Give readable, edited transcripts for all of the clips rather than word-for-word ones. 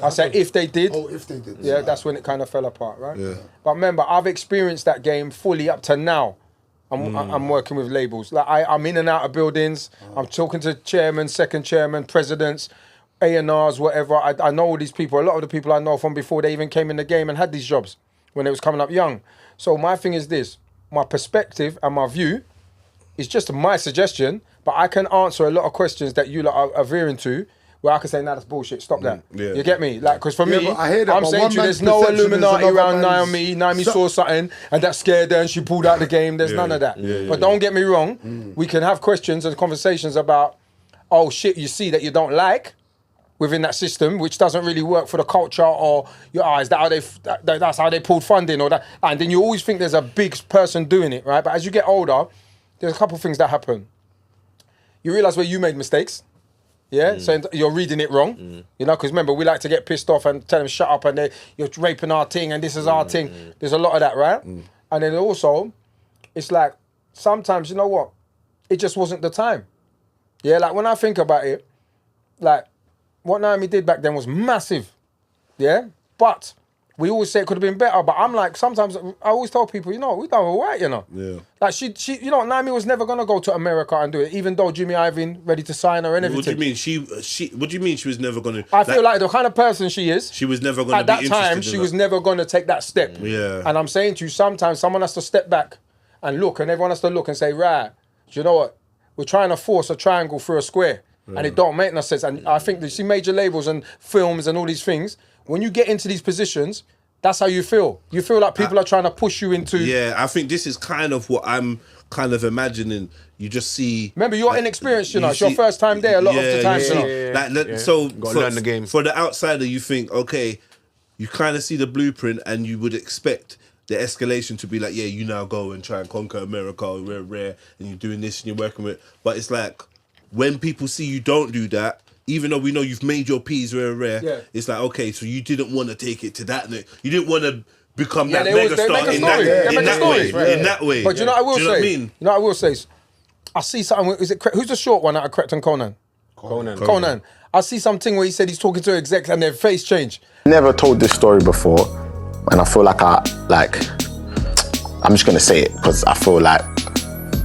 I said if they did. Oh, if they did. Yeah, that's when it kind of fell apart, right? Yeah. But remember, I've experienced that game fully up to now. I'm working with labels. Like I'm in and out of buildings. I'm talking to chairman, second chairman, presidents, A&Rs, whatever. I know all these people. A lot of the people I know from before they even came in the game and had these jobs when they was coming up young. So my thing is this. My perspective and my view is just my suggestion, but I can answer a lot of questions that you lot are veering to, where I can say, nah, that's bullshit, stop that. Yeah. You get me? Like, because for me, but I hear that, I'm but saying one to you, man's there's no perception is Illuminati another around man's- Naomi. Naomi saw something and that scared her and she pulled out the game. There's none of that. But don't get me wrong, we can have questions and conversations about, oh shit, you see that you don't like within that system, which doesn't really work for the culture, or your eyes. That's how they pulled funding, or that. And then you always think there's a big person doing it, right? But as you get older, there's a couple of things that happen. You realize where you made mistakes, yeah? So you're reading it wrong, you know? Because remember, we like to get pissed off and tell them shut up and you're raping our thing and this is our thing. There's a lot of that, right? And then also, it's like sometimes, you know what? It just wasn't the time. Yeah, like when I think about it, like what Naomi did back then was massive, yeah? But we always say it could have been better, but I'm like, sometimes I always tell people, you know, we done all right, you know? Yeah. Like she, you know, Naomi was never gonna go to America and do it, even though Jimmy Iovine ready to sign her and everything. What do you mean? She. What do you mean she was never gonna? I feel like the kind of person she is, she was never gonna. at that be time, interested she in was that. never gonna take that step. Yeah. And I'm saying to you, sometimes someone has to step back and look, and everyone has to look and say, right, do you know what? We're trying to force a triangle through a square, and it don't make no sense. And I think that you see major labels and films and all these things, when you get into these positions, that's how you feel. You feel like people are trying to push you into... Yeah, I think this is kind of what I'm kind of imagining. You just see... Remember, you're inexperienced, you know. It's your first time there a lot of the time. So Gotta learn the game. For the outsider, you think, okay, you kind of see the blueprint and you would expect the escalation to be like, yeah, you now go and try and conquer America, rare, and you're doing this and you're working with... But it's like, when people see you don't do that, even though we know you've made your P's rare, it's like, okay, so you didn't want to take it to that. You didn't want to become that mega star in that way. But you know what I will Do you know what I say? mean? You know what I will say? I see something, is it, who's the short one out of Krept and Konan? Konan. I see something where he said he's talking to execs and their face changed. Never told this story before, and I feel like I'm just gonna say it because I feel like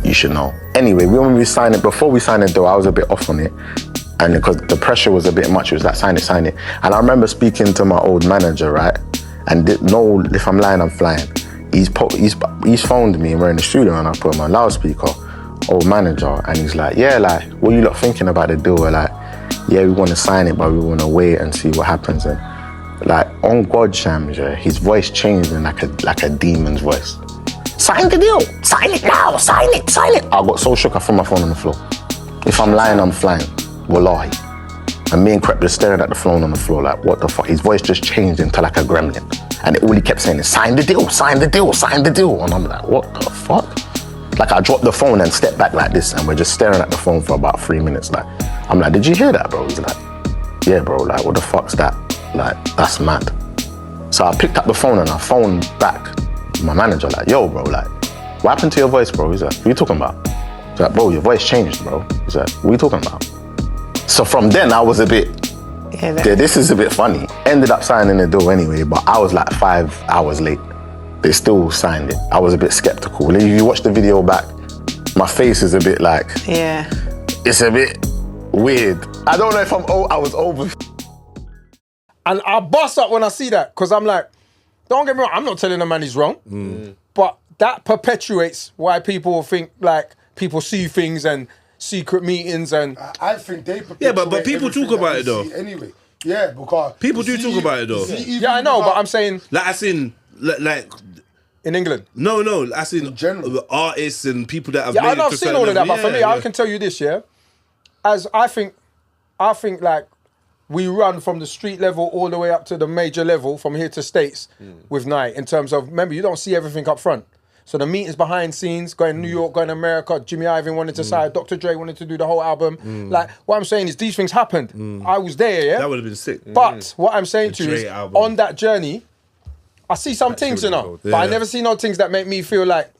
you should know. Anyway, before we signed it though, I was a bit off on it. And because the pressure was a bit much, it was like, sign it. And I remember speaking to my old manager, right? And no, if I'm lying, I'm flying. He's phoned me and we're in the studio and I put him on loudspeaker, old manager. And he's like, yeah, like, what are you lot thinking about the deal? We're like, yeah, we want to sign it, but we want to wait and see what happens. And like, on God, Shams, yeah, his voice changed in like a demon's voice. Sign the deal, sign it now, sign it. I got so shook, I threw my phone on the floor. If I'm lying, I'm flying. Wallahi. And me and Krept just staring at the phone on the floor like, what the fuck? His voice just changed into like a gremlin. And all he kept saying is, sign the deal, sign the deal, sign the deal. And I'm like, what the fuck? Like I dropped the phone and stepped back like this and we're just staring at the phone for about 3 minutes. Like, I'm like, did you hear that, bro? He's like, yeah, bro, like, what the fuck's that? Like, that's mad. So I picked up the phone and I phoned back my manager, like, yo, bro, like, what happened to your voice, bro? He's like, what are you talking about? He's like, bro, your voice changed, bro. He's like, what are you talking about? So from then, I was a bit, this is a bit funny. Ended up signing the deal anyway, but I was like 5 hours late. They still signed it. I was a bit skeptical. If you watch the video back, my face is a bit like, it's a bit weird. I don't know if I was over. And I bust up when I see that, because I'm like, don't get me wrong, I'm not telling the man he's wrong, but that perpetuates why people think like people see things and secret meetings and... I think they... Yeah, but people talk about it though. Anyway. Yeah, because... People do talk about it though. Yeah, I know, but I'm saying... Like, as in, like... In England? No, as in general. Artists and people that have made it to I know, I've seen all of that, but for me, I can tell you this, yeah? As I think like, we run from the street level all the way up to the major level, from here to States, with Nye, in terms of, remember, you don't see everything up front. So the meetings behind scenes, going to New York, going to America, Jimmy Iovine wanted to sign, Dr. Dre wanted to do the whole album. Like, what I'm saying is these things happened. I was there, yeah? That would have been sick. But what I'm saying to you is, album. on that journey, I see some things, you know, but I never see no things that make me feel like,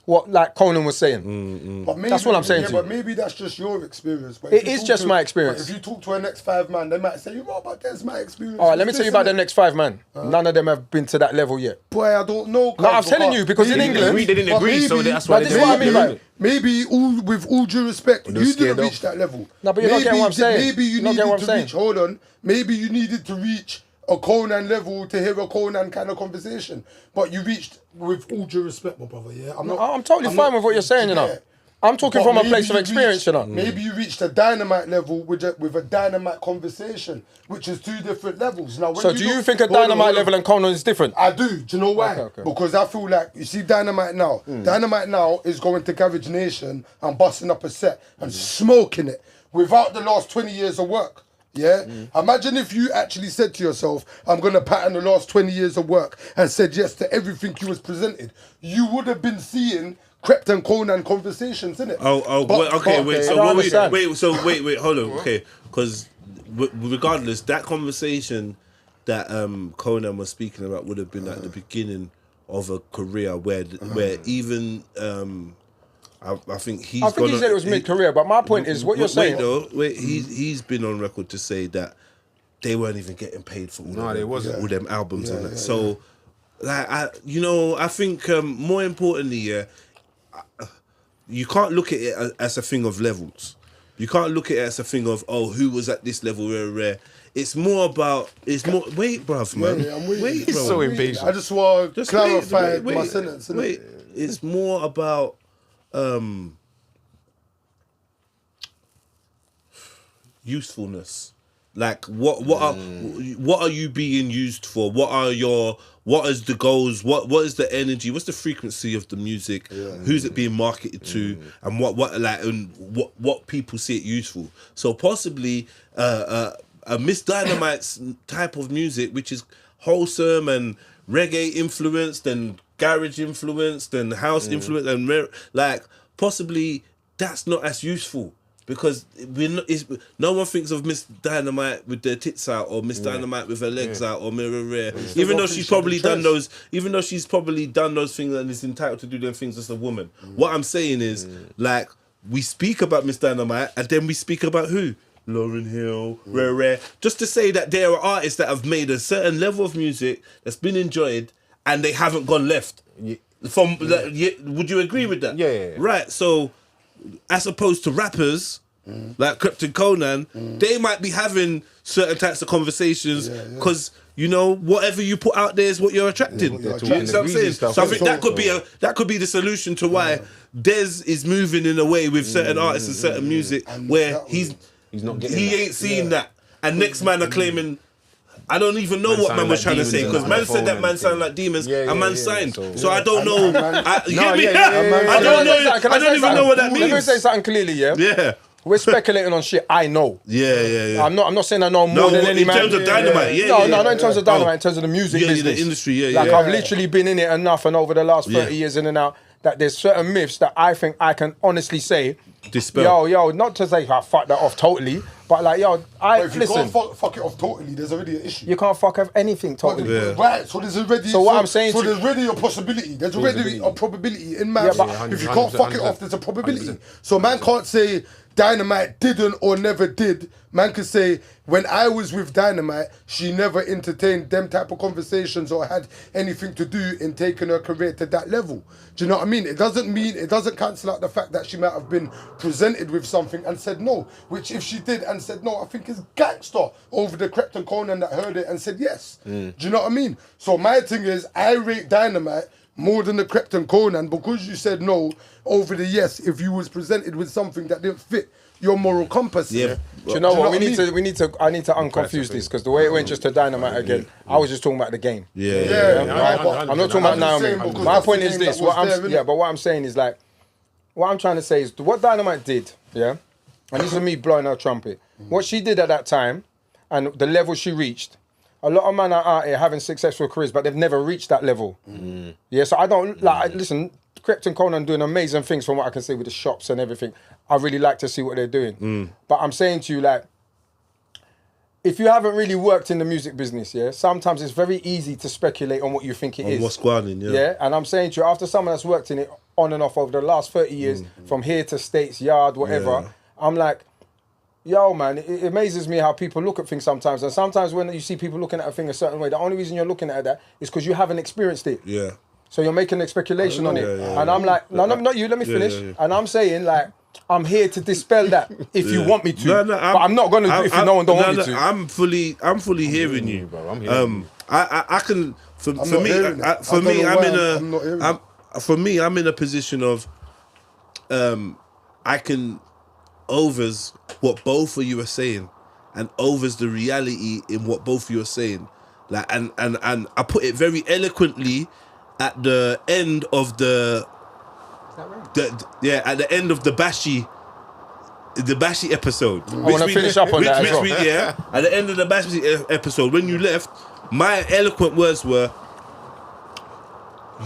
what like Konan was saying. But maybe, That's what I'm saying to you. But maybe that's just your experience. But It if you is talk just to- my experience. But if you talk to a next 5 man, they might say, you know, but that's my experience. All right, let me It's tell you this, about the innit? next 5 man. None of them have been to that level yet. Boy, I don't know. No, I'm telling you, because in England- They didn't but agree, so maybe- that's why but they this is what I didn't mean, agree. like- Maybe with all due respect, you scared didn't off. reach that level. No, but you're not getting what I'm saying. Maybe you You're not getting what needed I'm to saying. reach. Hold on. Maybe you needed to reach a Konan level to hear a Konan kind of conversation. But you reached, with all due respect, my brother. Yeah, I'm totally fine with what you're saying, you know. Yeah. I'm talking But from a maybe place of you experience, reached- you know. Maybe you reached a Dynamite level with a Dynamite conversation, which is 2 different levels. Now, when So do you look- think a hold on, Dynamite hold on. level and Konan is different? I do. Do you know why? Okay. Because I feel like, you see Dynamite now. Dynamite now is going to Garage Nation and busting up a set and smoking it without the last 20 years of work. Yeah? Imagine if you actually said to yourself, I'm going to pattern the last 20 years of work and said yes to everything you was presented. You would have been seeing Krept and Konan conversations, innit? Wait, hold on, okay, because regardless, that conversation that Konan was speaking about would have been at the beginning of a career where even I think he's. I think he said it was mid-career, but my point is what you're saying. He's been on record to say that they weren't even getting paid for all them albums and that. So, like, I think more importantly, you can't look at it as a thing of levels. You can't look at it as a thing of, oh, who was at this level, rare. It's more about, wait, bruv, man. Yeah, I'm waiting. Wait, He's bro. so impatient. I just want to Just clarify wait, my sentence. innit? Wait, it's more about usefulness. Like what are you being used for? What is the goals? What is the energy? What's the frequency of the music? Who's it being marketed to? And what people see it useful. So possibly a Ms Dynamite's type of music, which is wholesome and reggae influenced and garage influenced and house influenced and like possibly that's not as useful. Because no one thinks of Ms Dynamite with their tits out or Ms Dynamite with her legs out or mirror rare. Even though she's probably done those things and is entitled to do them things as a woman. What I'm saying is, like, we speak about Ms Dynamite and then we speak about who? Lauryn Hill, Rare. Just to say that there are artists that have made a certain level of music that's been enjoyed and they haven't gone left. Would you agree with that? Yeah. Right, so as opposed to rappers like Krept and Konan, they might be having certain types of conversations because whatever you put out there is what you're attracting. they're Do you know what I'm saying? stuff. So I think that could be the solution to why Dez is moving in a way with certain artists and certain music where he's not getting he that. ain't seen that, and next man are claiming. I don't even know Man what man sound was like trying to say demons because on man the said phone that and man thing. sound like demons Yeah, and man yeah, signed. so- So I don't know. You get me? man. I don't know. Can I don't even know what that Let me means. say something clearly, yeah? Yeah. We're speculating on shit I know. Yeah. I'm not saying I know more No, than any in man. terms of Dynamite, yeah, No, yeah, not in terms of Dynamite, Oh. in terms of the music Yeah, business. the industry, Like yeah. I've literally been in it enough and over the last 30 Yeah. years in and out that there's certain myths that I think I can honestly say, Dispel. yo, not to say I fuck that off totally, but like, yo, But if you listen, can't fuck it off totally, there's already an issue. you can't fuck off anything totally. Yeah. Right, so there's already. So what I'm saying so to- there's already a possibility. There's already a probability in maths. Yeah, but- if you can't fuck it 100%, off, there's a probability. 100%. So man can't say Dynamite didn't or never did. Man could say when I was with Dynamite, she never entertained them type of conversations or had anything to do in taking her career to that level. Do you know what I mean? It doesn't cancel out the fact that she might have been presented with something and said no. Which if she did and said no, I think is gangster over the Krept and Konan that heard it and said yes. Do you know what I mean? So my thing is, I rate Dynamite more than the Krept and Konan because you said no over the yes if you was presented with something that didn't fit your moral compass. Yeah. Do you know what? I mean? I need to unconfuse this because the way it went just to Dynamite again, I was just talking about the game. Yeah, I'm not talking about now. saying because My that's point the is game this. that was there, innit? But what I'm saying is like, what I'm trying to say is what Dynamite did, yeah, and this is me blowing her trumpet. What she did at that time, and the level she reached. A lot of men are out here having successful careers, but they've never reached that level. Yeah, so I don't like. Listen, Krept and Konan doing amazing things from what I can see with the shops and everything. I really like to see what they're doing. But I'm saying to you, like, if you haven't really worked in the music business, yeah, sometimes it's very easy to speculate on what you think it is. What's going on, Yeah, and I'm saying to you, after someone that's worked in it on and off over the last 30 years, from here to States, Yard, whatever, I'm like, yo, man, it amazes me how people look at things sometimes. And sometimes when you see people looking at a thing a certain way, the only reason you're looking at that is because you haven't experienced it. Yeah. So you're making a speculation on it. And I'm like, no, not you, let me finish. And I'm saying, like, I'm here to dispel that if you want me to. But I'm not going to if no one don't want me to. I'm fully hearing you. Bro, I'm hearing you. I can, for me, I'm in a position of, I can overs what both of you are saying and overs the reality in what both of you are saying. Like, and I put it very eloquently at the end of the at the end of the Bashi episode. I want to finish up on that as well. At the end of the Bashi episode, when you left, my eloquent words were,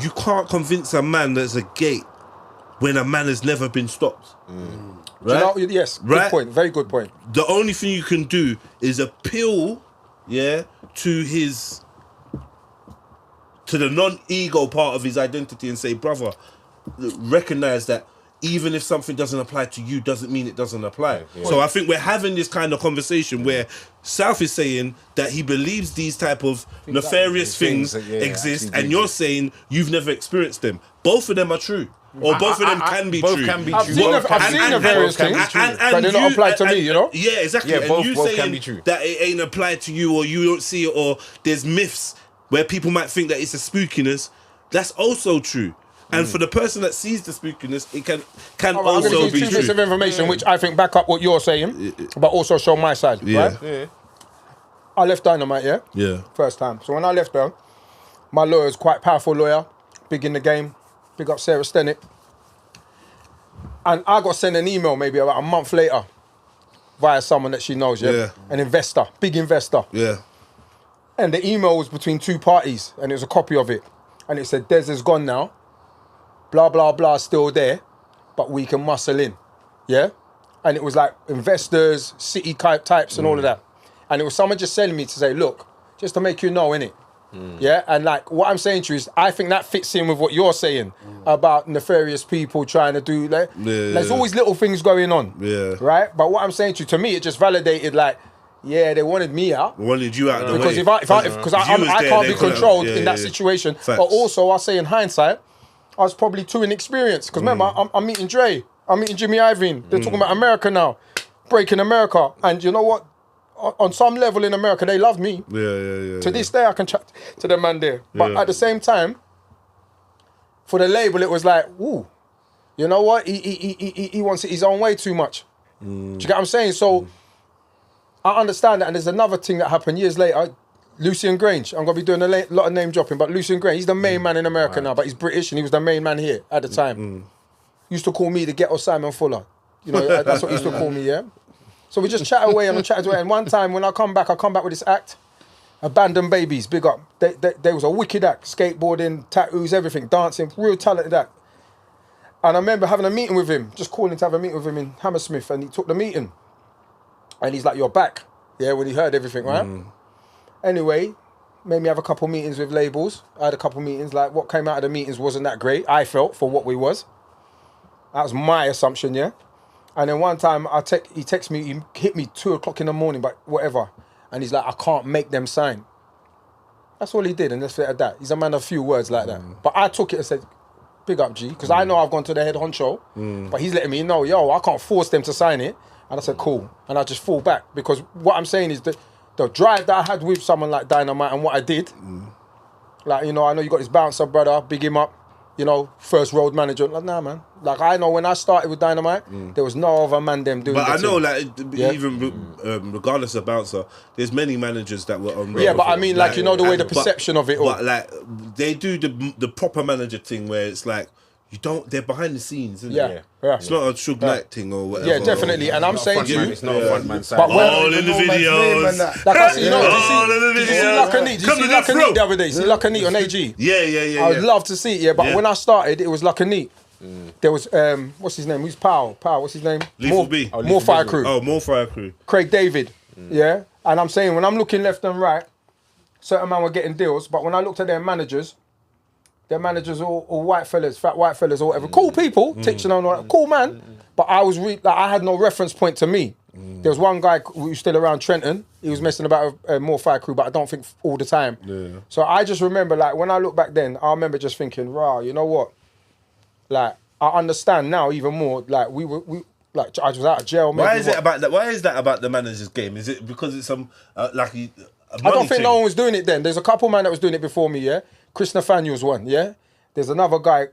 you can't convince a man there's a gate when a man has never been stopped. Right? You know, yes, right? Good point, very good point. The only thing you can do is appeal, to the non-ego part of his identity and say, brother, recognize that even if something doesn't apply to you doesn't mean it doesn't apply. Yeah. So I think we're having this kind of conversation where South is saying that he believes these type of nefarious things exist, and you're saying you've never experienced them. Both of them are true. Or both of them can be true. Both can be true. I've seen the various things, but they're not applied to me, you know? Yeah, exactly. Yeah, and you both saying can be true. that it ain't applied to you, or you don't see it, or there's myths where people might think that it's a spookiness, that's also true. And for the person that sees the spookiness, it can also I'm going to be give 2 bits true. of information which I think back up what you're saying, but also show my side, right? Yeah. I left Dynamite, Yeah. first time. So when I left her, my lawyer's quite powerful lawyer, big in the game, big up Sarah Stennett. And I got sent an email maybe about a month later via someone that she knows, Yeah. An investor, big investor. Yeah. And the email was between 2 parties, and it was a copy of it. And it said, Des is gone now, blah, blah, blah, still there, but we can muscle in, And it was like investors, city types and all of that. And it was someone just sending me to say, look, just to make you know, innit? Yeah, and like what I'm saying to you is, I think that fits in with what you're saying about nefarious people trying to do. Like, there's always little things going on, right? But what I'm saying to me, it just validated like, yeah, they wanted me out. Wanted you out of the Because way. because I can't be controlled in that situation. Facts. But also, I say in hindsight, I was probably too inexperienced. Because remember, I'm meeting Dre, I'm meeting Jimmy Iovine. They're talking about America now, breaking America, and you know what? On some level in America, they love me. Yeah. To this day, I can chat to the man there. But at the same time, for the label, it was like, ooh, you know what? He wants it his own way too much. Do you get what I'm saying? So I understand that. And there's another thing that happened years later. Lucian Grange. I'm going to be doing a lot of name dropping, but Lucian Grange, he's the main man in America now, but he's British and he was the main man here at the time. Used to call me the ghetto Simon Fuller. You know, that's what he used to call me, yeah? So we just chat away and chat away. And one time when I come back with this act, Abandoned Babies, big up. They was a wicked act, skateboarding, tattoos, everything, dancing, real talented act. And I remember having a meeting with him, just calling to have a meeting with him in Hammersmith, and he took the meeting. And he's like, you're back. Yeah, when he heard everything, right? Anyway, made me have a couple meetings with labels. I had a couple meetings, like what came out of the meetings wasn't that great, I felt, for what we was. That was my assumption, yeah? And then one time he texted me, he hit me 2 o'clock in the morning, but whatever. And he's like, I can't make them sign. That's all he did, and that's it at that. He's a man of few words like that. But I took it and said, big up, G, because I know I've gone to the head honcho, but he's letting me know, yo, I can't force them to sign it. And I said, cool. And I just fall back, because what I'm saying is that the drive that I had with someone like Dynamite and what I did, like, you know, I know you got this bouncer brother, big him up, you know, first road manager. Like, nah, man. Like, I know when I started with Dynamite, there was no other man them doing But I know, thing. like, even regardless of bouncer, there's many managers that were on road. Yeah, but I mean, like, you know, the way the perception of it all. But, like, they do the proper manager thing where it's like, they're behind the scenes, isn't it? Yeah. It's not a Suge Knight thing or whatever. Yeah, definitely. And I'm saying to you, It's not a front man side. But when- All in the videos. like I see, you know, All in the did you see videos. Luck and Neat? Did you Come see to Luck the and Neat throat. the other day? See Luck and Neat on AG? Yeah. I would love to see it, yeah. But Yeah. when I started, it was Luck and Neat. There was, what's his name? Who's Powell? What's his name? Lethal B. More Fire Crew. Oh, more Fire Crew. Craig David, yeah. And I'm saying, when I'm looking left and right, certain men were getting deals, but when I looked at their managers all white fellas, fat white fellas or whatever, cool people, teaching and all that, cool man, but I had no reference point to me. There was one guy who was still around Trenton, he was messing about with a more fire crew, but I don't think all the time. Yeah. So I just remember, like, when I look back then, I remember just thinking, rah, you know what? Like, I understand now even more, like, like, I was out of jail. Why is that about the manager's game? Is it because it's some, like, a I don't think thing? no one was doing it then. There's a couple man that was doing it before me, yeah? Chris Nathaniel's one, yeah? There's another guy,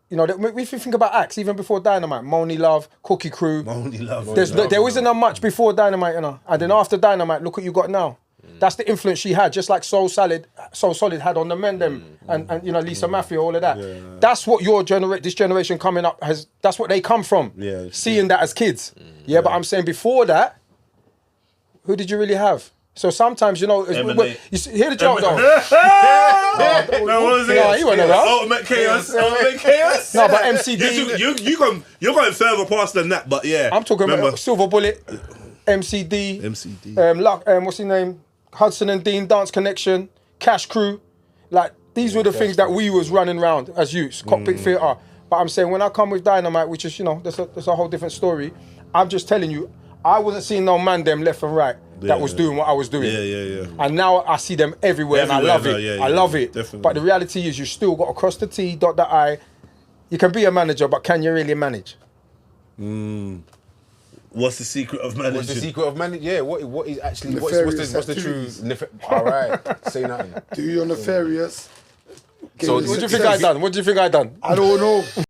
you know, if you think about acts, even before Dynamite, Moni Love, Cookie Crew. Moni Love. There wasn't a much before Dynamite, you know? And then after Dynamite, look what you got now. That's the influence she had, just like Soul Solid had on the men them, and you know, Lisa Mafia, all of that. Yeah. That's what this generation coming up has, that's what they come from. Yeah, seeing that as kids. Yeah, but I'm saying before that, who did you really have? So sometimes, you know, you hear the joke though. No, what was it? No, he went around. Ultimate Chaos. Ultimate Chaos. No, but MCD. You're going further past than that, but yeah. I'm talking about Silver Bullet, MCD. What's his name? Hudson and Dean, Dance Connection, Cash Crew. Like, these were the things that we was running around as youths, cockpit theatre. But I'm saying, when I come with Dynamite, which is, you know, that's a whole different story, I'm just telling you, I wasn't seeing no man them left and right that was doing what I was doing. Yeah. And now I see them everywhere and I love it. I love it. Definitely. But the reality is, you still got to cross the T, dot the I. You can be a manager, but can you really manage? What's the secret of managing? What's the secret of managing? Yeah, what is actually what's the true? All right, say nothing. Do your nefarious. So What do you think I done? I don't know.